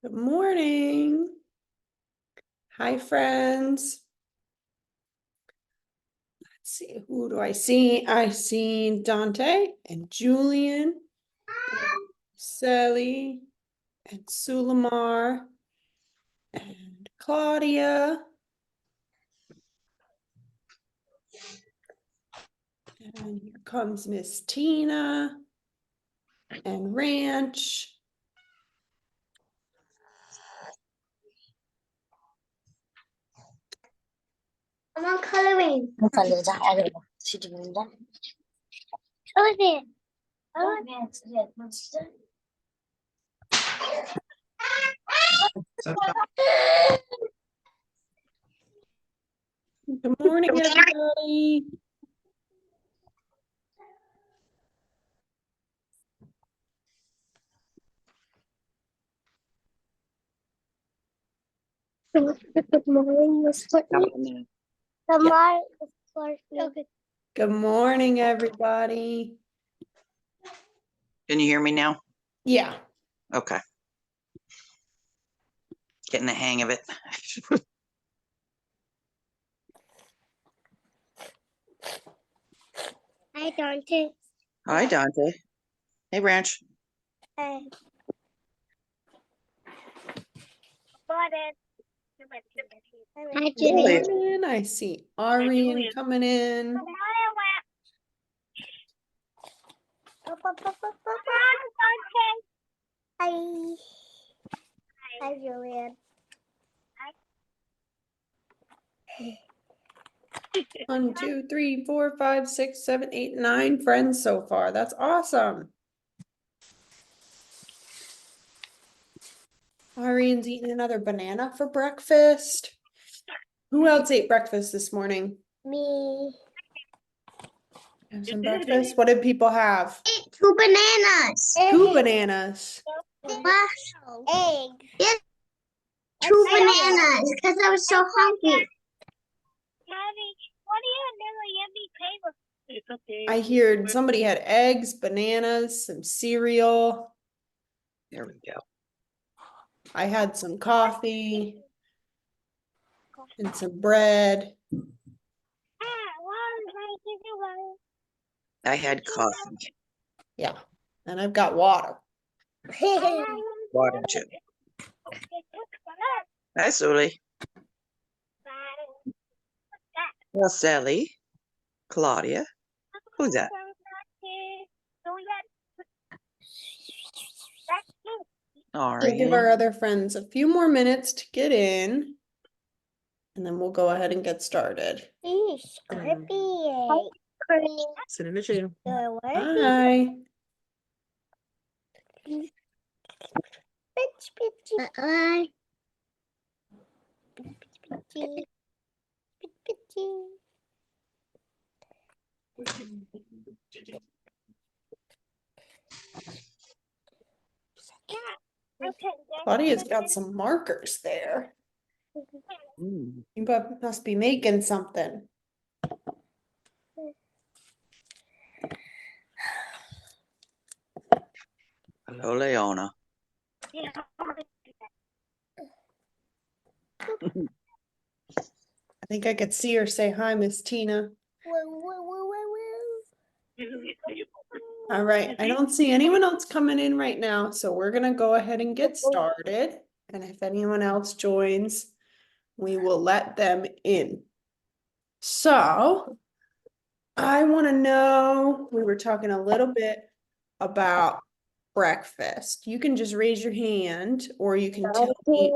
Good morning. Hi, friends. Let's see, who do I see? I see Dante and Julian, Sally, and Sulamar, and Claudia. And here comes Miss Tina and Ranch. I'm on coloring. Coloring. Good morning, everybody. Good morning, Miss Courtney. Good morning, Miss Courtney. Good morning, everybody. Can you hear me now? Yeah. Okay. Getting the hang of it. Hi, Dante. Hi, Dante. Hey, Ranch. Hi, Good Julian. morning. I see Arian coming in. Hi. Hi, Julian. 1, 2, 3, 4, 5, 6, 7, 8, 9 friends so far. That's awesome. Arian's eating another banana for breakfast. Who else ate breakfast this morning? Me. Have some breakfast. What did people have? 2 bananas. 2 bananas. Egg. Yes. 2 bananas because I was so hungry. I heard somebody had eggs, bananas, some cereal. There we go. I had some coffee and some bread. I had coffee. Yeah. And I've got water. Water too. Hi, Sully. Well, Sally. Claudia. Who's that? All We'll give right. our other friends a few more minutes to get in. And then we'll go ahead and get started. Sit in the chair. Hi. Claudia's got some markers there. Mm. You must be making something. Hello, Leona. I think I could see her say hi, Miss Tina. All right, I don't see anyone else coming in right now, so we're gonna go ahead and get started. And if anyone else joins, we will let them in. So I want to know, we were talking a little bit about breakfast. You can just raise your hand or you can tell me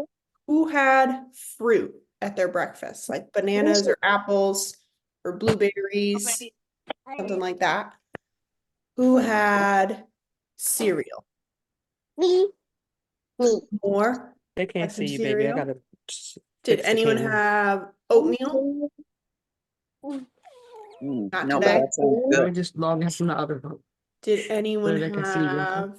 who had fruit at their breakfast, like bananas or apples or blueberries, something like that. Who had cereal? Me. More? They can't Had some see you, baby. I cereal? gotta Did fix the anyone camera. have oatmeal? Not No, but today. that sounds Let me good. just log into the other phone. Did anyone they can see you, okay? have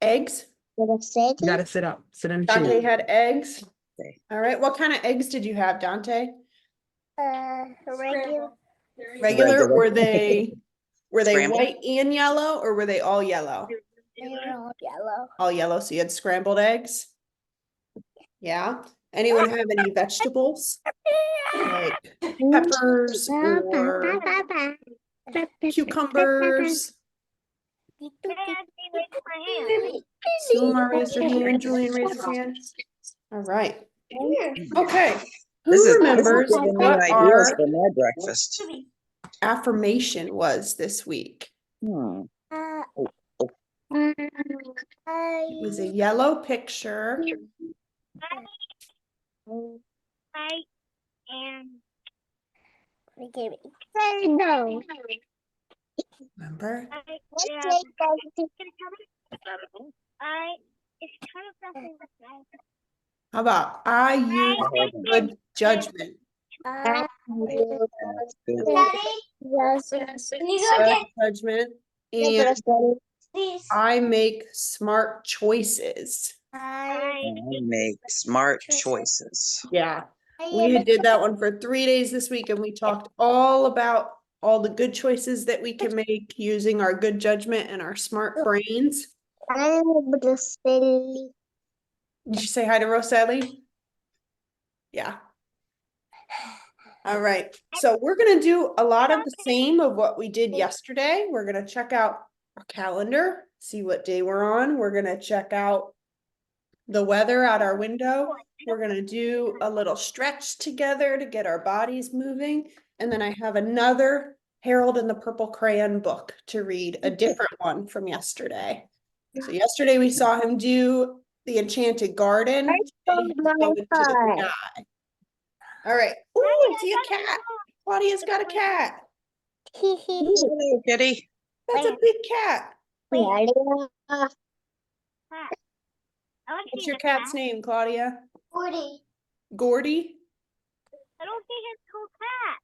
eggs? You gotta sit up. Sit in the Dante chair. had eggs. Okay. All right. What kind of eggs did you have, Dante? Regular. Regular? Were Scrambled. they white and yellow or were they all yellow? They were all yellow. All yellow. So you had scrambled eggs. Yeah. Anyone have any vegetables? Like peppers or cucumbers? Suma raised her hand, Julian raised his hand. All right. Okay. This Who is remembers giving me what ideas our for my breakfast. affirmation was this week? Hmm. It was a yellow picture. No. Remember? How about I use good judgment? That's good. Good judgment. And I make smart choices. I make smart choices. Yeah. We did that one for 3 days this week and we talked all about all the good choices that we can make using our good judgment and our smart brains. Did you say hi to Roselli? Yeah. All right. So we're going to do a lot of the same of what we did yesterday. We're going to check out our calendar, see what day we're on. We're going to check out the weather out our window. We're going to do a little stretch together to get our bodies moving. And then I have another Harold and the Purple Crayon book to read, a different one from yesterday. So yesterday we saw him do the Enchanted Garden. Today he's going to the sky. All right. Oh, I see a cat. Claudia's got a cat. Hello, kitty. That's a big cat. What's your cat's name, Claudia? Gordy. Gordy? I don't think it's cat.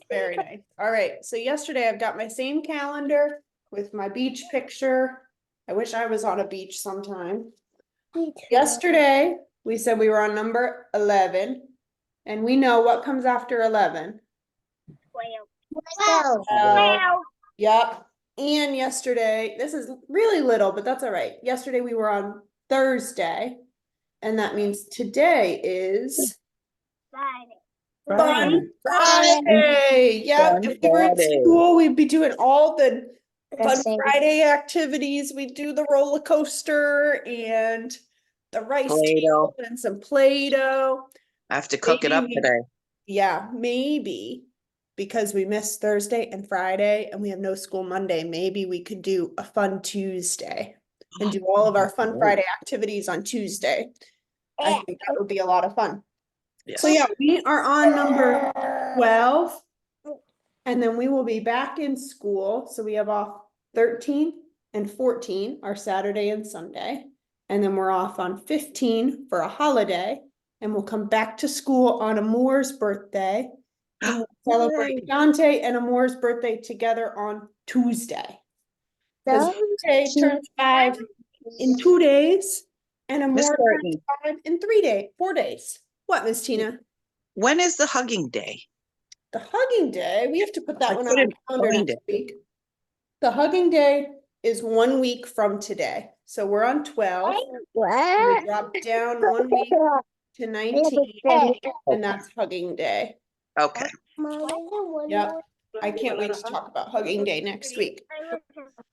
Very nice. All right. So yesterday I've got my same calendar with my beach picture. I wish I was on a beach sometime. Yesterday we said we were on number 11 and we know what comes after 11. 12. Yep. And yesterday, this is really little, but that's all right. Yesterday we were on Thursday, and that means today is Fun Friday. Yep. If we were at Friday. school, we'd be doing all the Fun Friday activities. We'd do the roller coaster and the rice Play-Doh. table and some Play-Doh. I have to cook it up Maybe- today. Yeah, maybe because we missed Thursday and Friday and we have no school Monday, maybe we could do a fun Tuesday and do all of our fun Friday activities on Tuesday. I think that would be a lot of fun. Yes. So yeah, we are on number 12 and then we will be back in school. So we have off 13 and 14, our Saturday and Sunday. And then we're off on 15 for a holiday. And we'll come back to school on Amour's birthday. And we'll celebrate Dante and Amour's birthday together on Tuesday. Because Dante turns 5 in 2 days. And Miss Amour turns Courtney, 5 in 4 days. What, Miss Tina? when is the hugging day? The hugging day, we have to put that I one on our couldn't calendar find next it. week. The hugging day is 1 week from today. So we're on 12. We drop down 1 week to 19, and that's hugging day. Okay. Yep. I can't wait to talk about hugging day next week.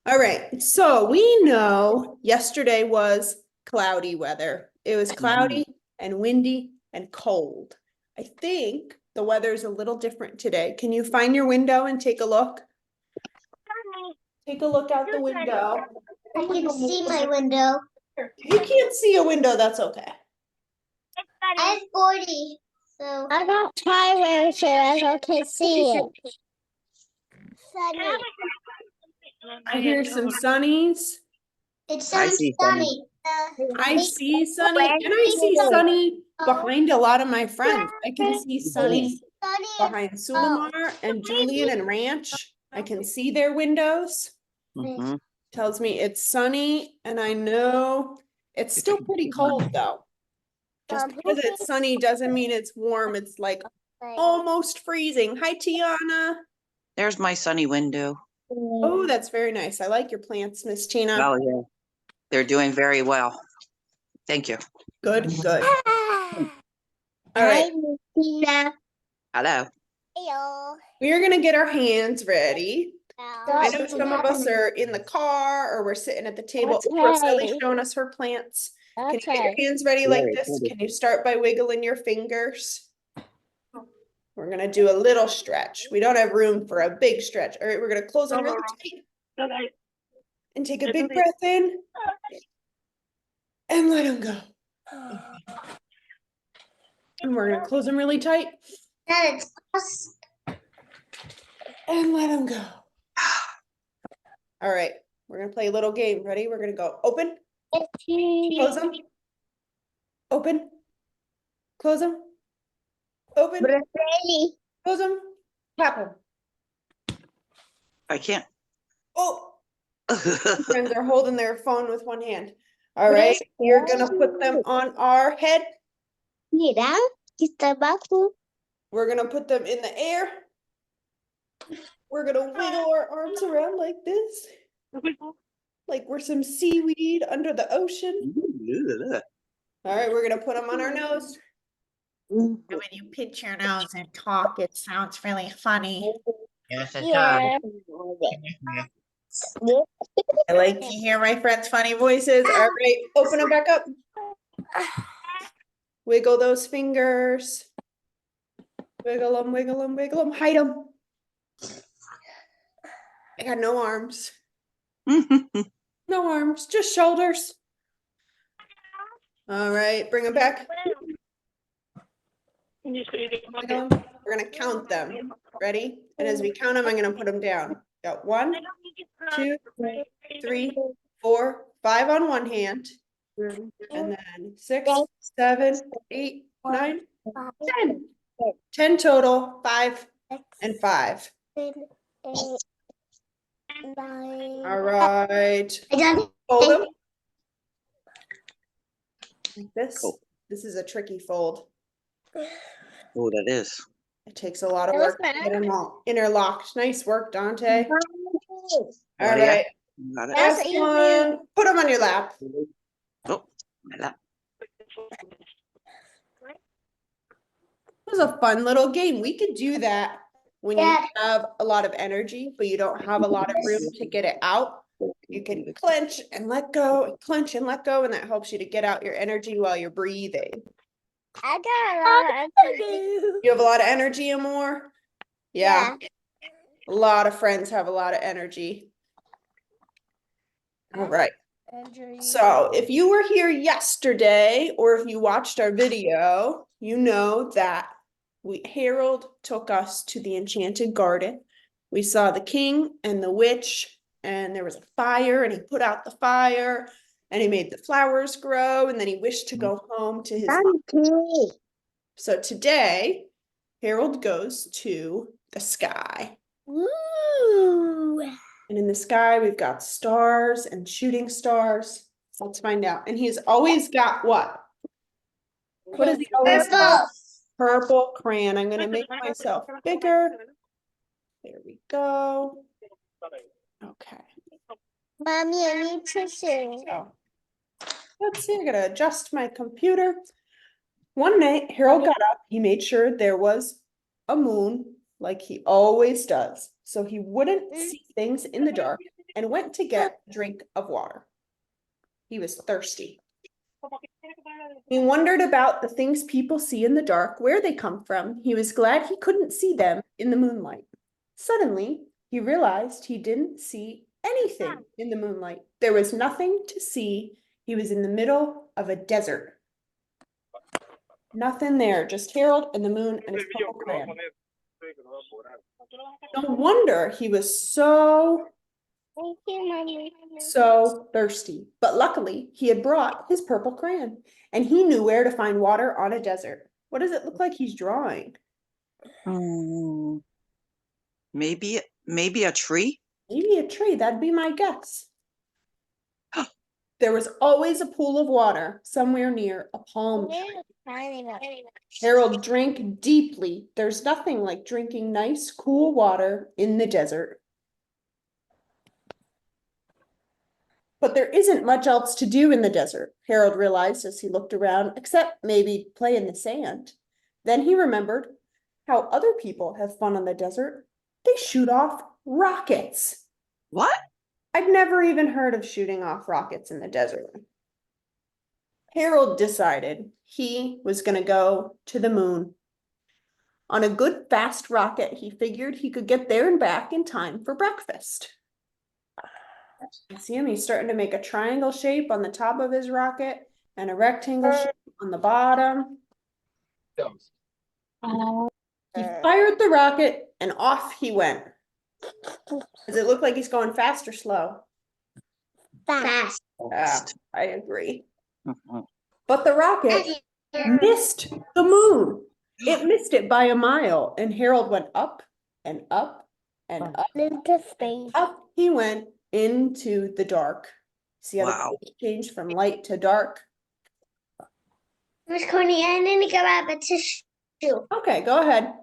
All right. So we know yesterday was cloudy weather. It was cloudy and windy and cold. I think the weather is a little different today. Can you find your window and take a look? Take a look out the window. I can see my window. If you can't see a window, that's okay. I have 40. So I got Tyler, so I can see it. Sunny. I hear some sunnies. It I sounds see sunny. I see Sunny, and I see Sunny behind a lot of my friends. I can see Sunny behind Sulamar and Julian and Ranch. I can see their windows. Mhm. Tells me it's sunny, and I know it's still pretty cold though. Just because it's sunny doesn't mean it's warm. It's like almost freezing. Hi, Tiana. There's my sunny window. Oh, that's very nice. I like your plants, Miss Tina. Oh, yeah. They're doing very well. Thank you. Good, good. All All right, Tina. Hello. Hello. we are gonna get our hands ready. I know Okay. some of us are in the car or we're sitting at the table. Ooh, Sally's Okay. showing us her plants. Can you get Okay. your hands ready like Very this? good. Can you start by wiggling your fingers? We're gonna do a little stretch. We don't have room for a big stretch. All right, we're gonna close them really tight and take a big breath in and let them go. And we're gonna close them really tight That's us. and let them go. All right, we're gonna play a little game. Ready? We're gonna go open, close them, open, close them, open, Ready. close them, tap them. I can't. Oh, friends are holding their phone with one hand. All right, you're gonna put them on our head. Mira, kita baku. We're gonna put them in the air. We're gonna wiggle our arms around like this. Like we're some seaweed under the ocean. All right, we're gonna put them on our nose. And when you pinch your nose and talk, it sounds really funny. Yeah. I like to hear my friends' funny voices. All right, open them back up. Wiggle those fingers. Wiggle them, wiggle them, wiggle them. Hide them. I got no arms. No arms, just shoulders. All right, bring them back. Wiggle 'em. We're gonna count them. Ready? And as we count them, I'm gonna put them down. Got 1, 2, 3, 4, 5 on one hand. And then 6, 7, 8, 9, 10. 10 total, 5 and 5. All right. Fold them. Like this. Cool. This is a tricky fold. Oh, that is. It takes a lot of That was work to get them all interlocked. Nice work, Dante. All Got it. right. Got it. Last easy. one. Put them on your lap. Oh, my lap. It was a fun little game. We could do that when you Yeah. have a lot of energy, but you don't have a lot of room to get it out. You can clench and let go, and clench and let go, and that helps you to get out your energy while you're breathing. I got a lot of energy. You have a lot of energy, Amor? Yeah. A lot of friends have a lot of energy. All right. So if you were here yesterday, or if you watched our video, you know that Harold took us to the Enchanted Garden. We saw the king and the witch, and there was a fire, and he put out the fire, and he made the flowers grow, and then he wished to go home to his mom. So today, Harold goes to the sky. Ooh. And in the sky, we've got stars and shooting stars. Let's find out. And he's always got what? What does he always have? Purple crayon. I'm going to make myself bigger. There we go. Okay. Mommy, I need tissue. So let's see. I'm going to adjust my computer. One night, Harold got up. He made sure there was a moon like he always does, so he wouldn't see things in the dark, and went to get a drink of water. He was thirsty. He wondered about the things people see in the dark, where they come from. He was glad he couldn't see them in the moonlight. Suddenly, he realized he didn't see anything in the moonlight. There was nothing to see. He was in the middle of a desert. Nothing there, just Harold and the moon and his purple crayon. No wonder he was so thirsty. But luckily, he had brought his purple crayon, and he knew where to find water on a desert. What does it look like he's drawing? Maybe a tree? Maybe a tree, that'd be my guess. There was always a pool of water somewhere near a palm tree. Harold drank deeply. There's nothing like drinking nice, cool water in the desert. But there isn't much else to do in the desert, Harold realized as he looked around, except maybe play in the sand. Then he remembered how other people have fun on the desert. They shoot off rockets. What? I'd never even heard of shooting off rockets in the desert. Harold decided he was going to go to the moon. On a good fast rocket, he figured he could get there and back in time for breakfast. You see him? He's starting to make a triangle shape on the top of his rocket and a rectangle shape on the bottom. He fired the rocket and off he went. Does it look like he's going fast or slow? Fast. I agree. Mhm. But the rocket missed the moon. It missed it by a mile, and Harold went up and up and up. Into space. Up he went into the dark. See how Wow. the page changed from light to dark? Miss Courtney, I need to grab a tissue. Okay, go ahead.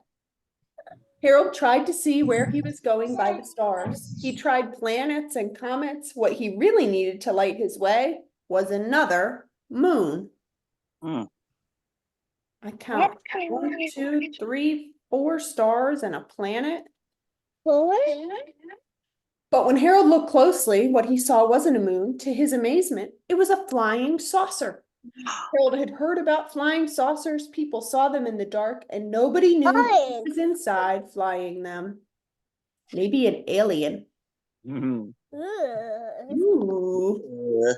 Harold tried to see where he was going by the stars. He tried planets and comets. What he really needed to light his way was another moon. Hmm. I count 1, 2, 3, 4 stars and a planet. Four? But when Harold looked closely, what he saw wasn't a moon. To his amazement, it was a flying saucer. Harold had heard about flying saucers. People saw them in the dark, and nobody knew who was inside flying them. Maybe an alien. Mhm. Ooh.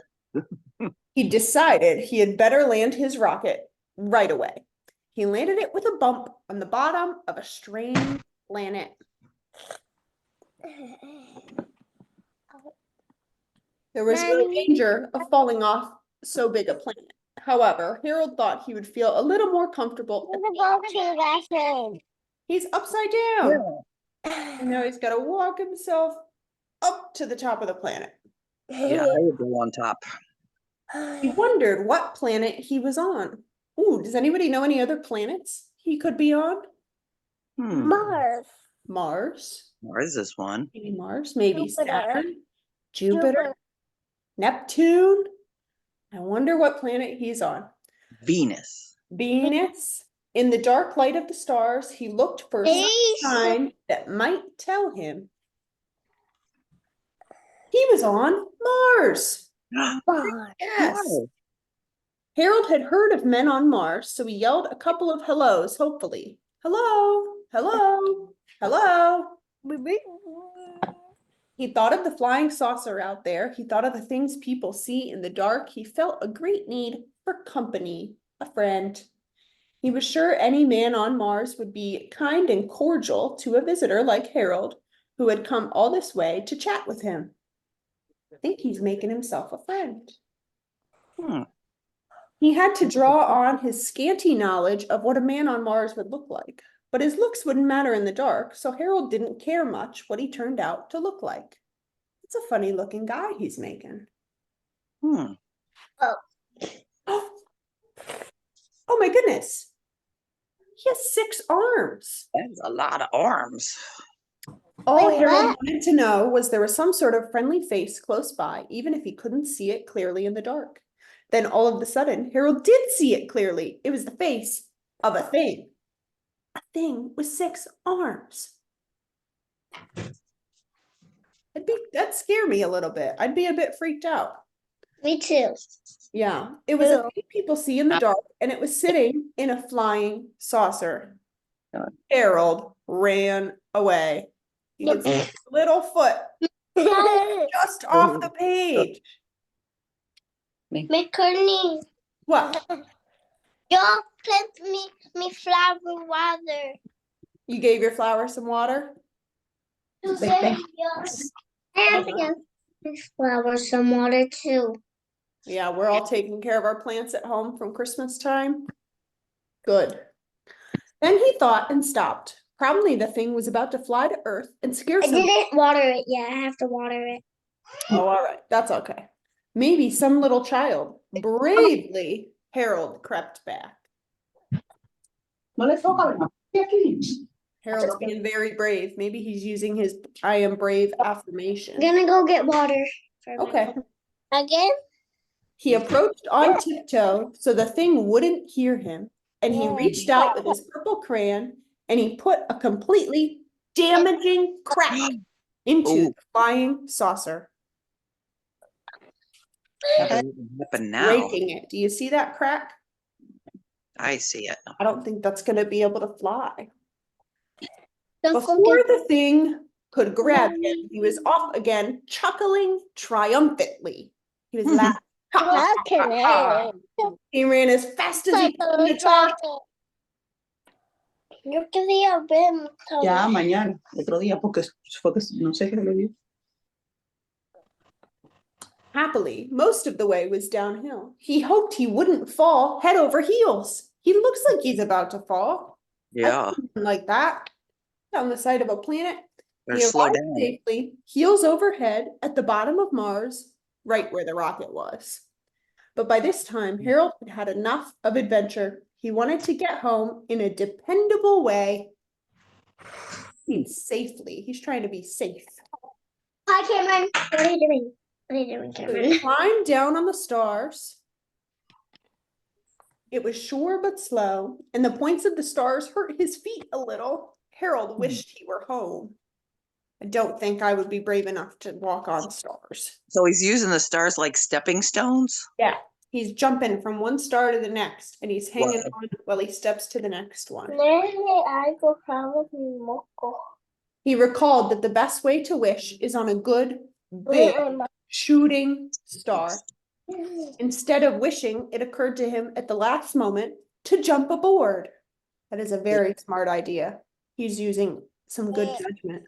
He decided he had better land his rocket right away. He landed it with a bump on the bottom of a strange planet. There was no danger of falling off so big a planet. However, Harold thought he would feel a little more comfortable. He's upside down. And now he's got to walk himself up to the top of the planet. Yeah, I would go on top. He wondered what planet he was on. Ooh, does anybody know any other planets he could be on? Mars. Mars. Mars is one. Maybe Mars. Maybe Jupiter. Saturn. Jupiter. Neptune. I wonder what planet he's on. Venus. Venus. In the dark light of the stars, he looked for some sign that might tell him he was on Mars. Mars. Yes. Wow. Harold had heard of men on Mars, so he yelled a couple of hellos, hopefully. Hello, hello, hello. He thought of the flying saucer out there. He thought of the things people see in the dark. He felt a great need for company, a friend. He was sure any man on Mars would be kind and cordial to a visitor like Harold, who had come all this way to chat with him. I think he's making himself a friend. Hmm. He had to draw on his scanty knowledge of what a man on Mars would look like. But his looks wouldn't matter in the dark, so Harold didn't care much what he turned out to look like. It's a funny looking guy he's making. Hmm. Oh my goodness. He has 6 arms. That's a lot of arms. All Wait, Harold what? wanted to know was there was some sort of friendly face close by, even if he couldn't see it clearly in the dark. Then all of a sudden, Harold did see it clearly. It was the face of a thing. A thing with 6 arms. That'd scare me a little bit. I'd be a bit freaked out. Me too. Yeah, it was a Ew. thing people see in the dark, and it was sitting in a flying saucer. God. Harold ran away. He could see his little foot just off the page. Miss Courtney, What? y'all plant me flower water. You gave your flower some water? You said yes. I have to give this flower some water too. Yeah, we're all taking care of our plants at home from Christmas time. Good. Then he thought and stopped. Probably the thing was about to fly to Earth and scare I some. didn't water it yet. I have to water it. Oh, all right. That's okay. Maybe some little child. Bravely, Harold crept back. Harold's being very brave. Maybe he's using his I am brave affirmation. I'm gonna go get water. For my Okay. Again? He approached on tiptoe so the thing wouldn't hear him, and he reached out with his purple crayon and he put a completely damaging crack into Ooh. the flying saucer, What happened now? breaking it. Do you see that crack? I see it. I don't think that's going to be able to fly. Don't Before forget. the thing could grab him, he was off again, chuckling triumphantly. He was laughing. Ha, ha, ha, ha, ha. He ran as fast as he could in the dark. Yo quería ver. Ya, mañana, otro día, porque fue que no sé qué le dio. Happily, most of the way was downhill. He hoped he wouldn't fall head over heels. He looks like he's about to fall. Yeah, Like that, down the side of a planet. better He slow arrived down. safely, heels overhead, at the bottom of Mars, right where the rocket was. But by this time, Harold had had enough of adventure. He wanted to get home in a dependable way. Safely. He's trying to be safe. Hi, Cameron. What are you doing? What are you doing, So he Cameron? climbed down on the stars. It was sure but slow, and the points of the stars hurt his feet a little. Harold wished he were home. I don't think I would be brave enough to walk on stars. So he's using the stars like stepping stones? Yeah, he's jumping from one star to the next, and he's hanging Wow. on while he steps to the next one. He recalled that the best way to wish is on a good, big, shooting star. Instead of wishing, it occurred to him at the last moment to jump aboard. That is a very smart idea. He's using some good judgment.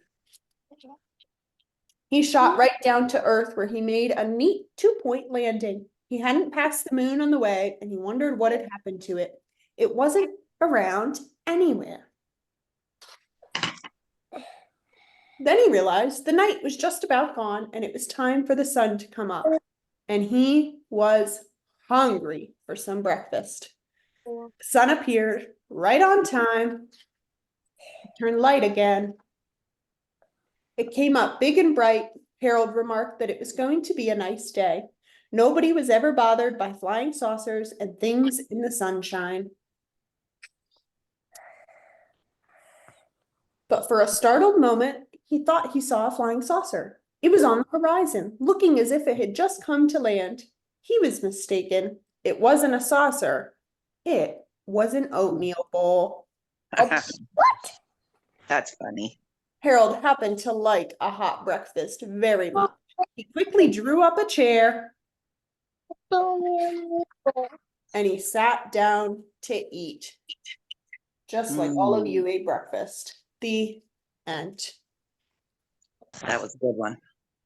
He shot right down to Earth, where he made a neat 2-point landing. He hadn't passed the moon on the way, and he wondered what had happened to it. It wasn't around anywhere. Then he realized the night was just about gone, and it was time for the sun to come up. And he was hungry for some breakfast. The sun appeared right on time. It turned light again. It came up big and bright. Harold remarked that it was going to be a nice day. Nobody was ever bothered by flying saucers and things in the sunshine. But for a startled moment, he thought he saw a flying saucer. It was on the horizon, looking as if it had just come to land. He was mistaken. It wasn't a saucer. It was an oatmeal bowl. What? That's funny. Harold happened to like a hot breakfast very much. He quickly drew up a chair and he sat down to eat. Just like all of you ate breakfast. The end. That was a good one.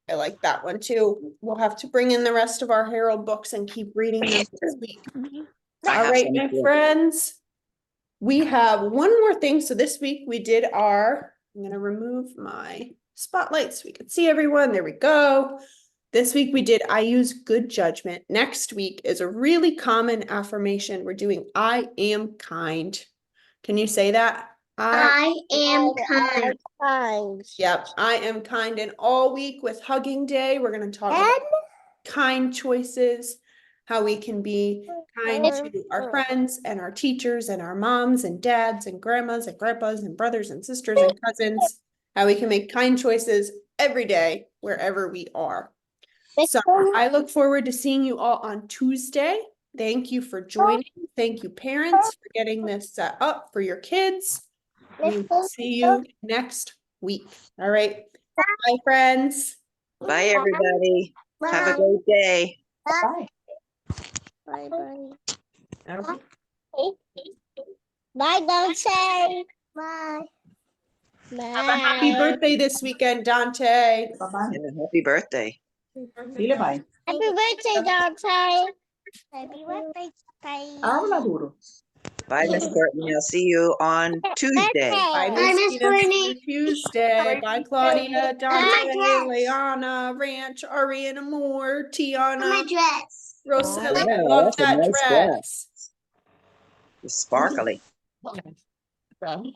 I like that one too. We'll have to bring in the rest of our Harold books and keep reading them this week. I All have right, some my too. friends. We have one more thing. So this week we did I'm going to remove my spotlight so we can see everyone. There we go. This week we did I use good judgment. Next week is a really common affirmation. We're doing I am kind. Can you say that? I am kind. Yep, I am kind. And all week with Hugging Day, we're going to talk about kind choices, how we can be kind to our friends and our teachers and our moms and dads and grandmas and grandpas and brothers and sisters and cousins, how we can make kind choices every day, wherever we are. So I look forward to seeing you all on Tuesday. Thank you for joining. Thank you, parents, for getting this set up for your kids. We will see you next week. All right. Bye, friends. Bye, everybody. Have a great day. Bye. Bye, bye. Okay. Bye, don't say. Bye. Have a happy birthday this weekend, Dante. Bye-bye. And a happy birthday. Dile bye. Happy birthday, Dante. Happy birthday, Dante. Habla duro. Bye, Miss Courtney. I'll see you on Tuesday. Bye, Bye, Miss Miss Tina. See Courtney. you Tuesday. Bye, Claudia, Dante, dress. Leanna, Ranch, Ariana Moore, My Tiana, dress. Rosella. I Wow, love that's a that nice dress. It's sparkly. So.